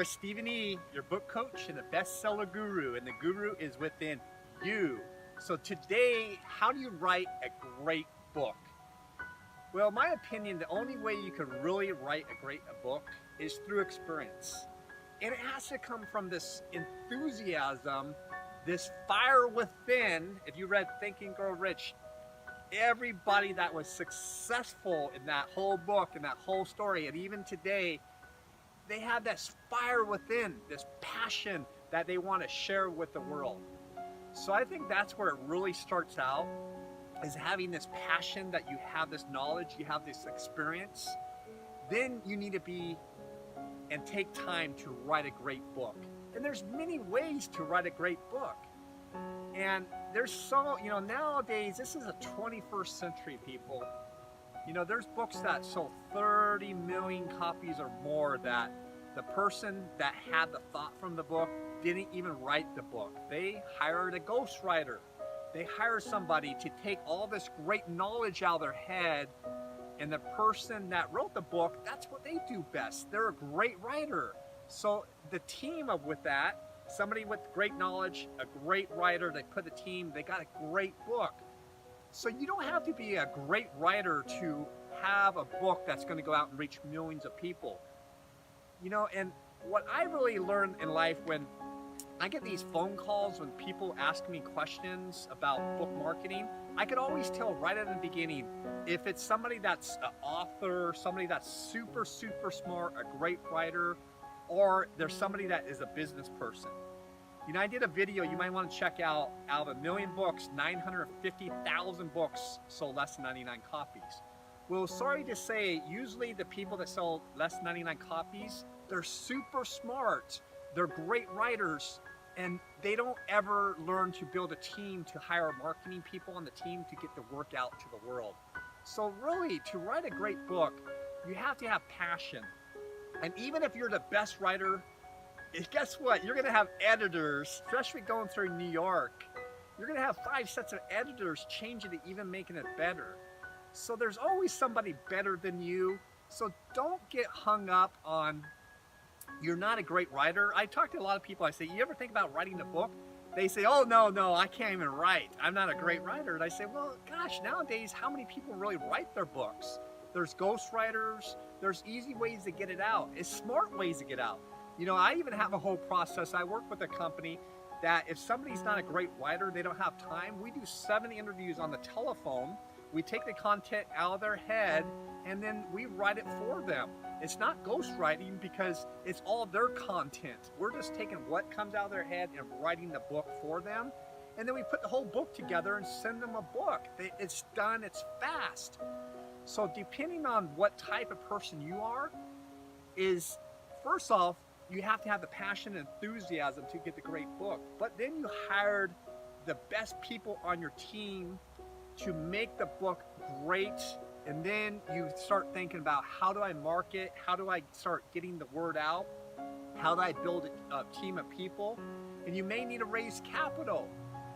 is Stephen E., your book coach and the bestseller guru, and the guru is within you. So today, how do you write a great book? Well, in my opinion, the only way you can really write a great book is through experience. And it has to come from this enthusiasm, this fire within. If you read Think and Grow Rich, everybody that was successful in that whole book and that whole story, and even today, they have this fire within, this passion that they want to share with the world. So I think that's where it really starts out, is having this passion that you have this knowledge, you have this experience. Then you need to be and take time to write a great book. And there's many ways to write a great book. And there's so, nowadays, this is a 21st century, people. There's books that sold 30 million copies or more that the person that had the thought from the book didn't even write the book. They hired a ghostwriter. They hired somebody to take all this great knowledge out of their head, and the person that wrote the book, that's what they do best. They're a great writer. So the team with that, somebody with great knowledge, a great writer, they put the team, they got a great book. So you don't have to be a great writer to have a book that's going to go out and reach millions of people. And what I really learned in life, when I get these phone calls when people ask me questions about book marketing, I could always tell right at the beginning if it's somebody that's an author, somebody that's super, super smart, a great writer, or there's somebody that is a business person. I did a video you might want to check out. Out of 1 million books, 950,000 books sold less than 99 copies. Well, sorry to say, usually the people that sell less than 99 copies, they're super smart, they're great writers, and they don't ever learn to build a team, to hire marketing people on the team to get the work out to the world. So really, to write a great book, you have to have passion. And even if you're the best writer, guess what? You're going to have editors, especially going through New York. You're going to have 5 sets of editors changing it, even making it better. So there's always somebody better than you. So don't get hung up on you're not a great writer. I talk to a lot of people. I say, you ever think about writing a book? They say, oh, no, I can't even write. I'm not a great writer. And I say, well, gosh, nowadays, how many people really write their books? There's ghostwriters. There's easy ways to get it out. It's smart ways to get out. I even have a whole process. I work with a company that if somebody's not a great writer, they don't have time, we do 7 interviews on the telephone. We take the content out of their head, and then we write it for them. It's not ghostwriting because it's all their content. We're just taking what comes out of their head and writing the book for them. And then we put the whole book together and send them a book. It's done, it's fast. So depending on what type of person you are, is first off, you have to have the passion and enthusiasm to get the great book. But then you hired the best people on your team to make the book great. And then you start thinking about, how do I market? How do I start getting the word out? How do I build a team of people? And you may need to raise capital.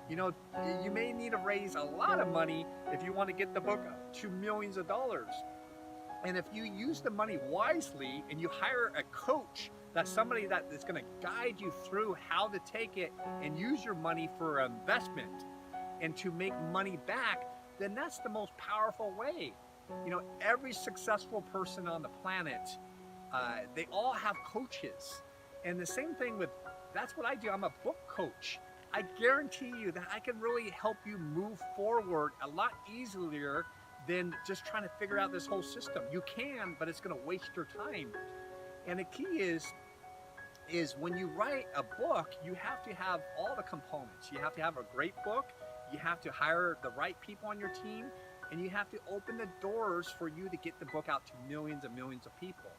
You may need to raise a lot of money if you want to get the book to millions of dollars. And if you use the money wisely and you hire a coach, that's somebody that is going to guide you through how to take it and use your money for investment and to make money back, then that's the most powerful way. Every successful person on the planet, they all have coaches. And the same thing that's what I do. I'm a book coach. I guarantee you that I can really help you move forward a lot easier than just trying to figure out this whole system. You can, but it's going to waste your time. And the key is when you write a book, you have to have all the components. You have to have a great book. You have to hire the right people on your team. And you have to open the doors for you to get the book out to millions and millions of people.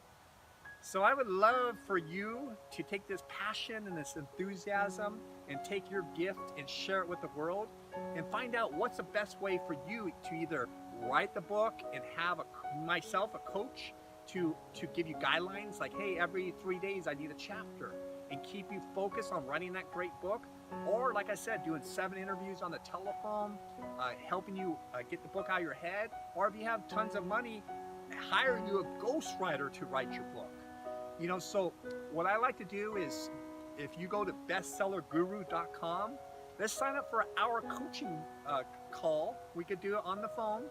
So I would love for you to take this passion and this enthusiasm and take your gift and share it with the world and find out what's the best way for you to either write the book and have myself, a coach, to give you guidelines like, hey, every 3 days I need a chapter, and keep you focused on writing that great book. Or like I said, doing 7 interviews on the telephone, helping you get the book out of your head. Or if you have tons of money, hire you a ghostwriter to write your book. You know, so what I like to do is, if you go to bestsellerguru.com, let's sign up for our coaching call. We could do it on the phone,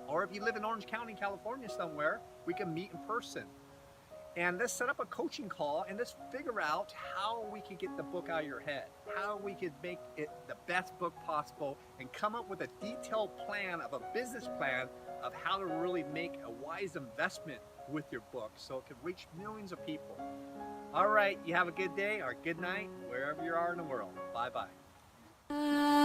or if you live in Orange County, California somewhere, we can meet in person. And let's set up a coaching call and let's figure out how we can get the book out of your head, how we could make it the best book possible, and come up with a detailed plan of a business plan of how to really make a wise investment with your book so it can reach millions of people. All right, you have a good day or good night, wherever you are in the world. Bye-bye.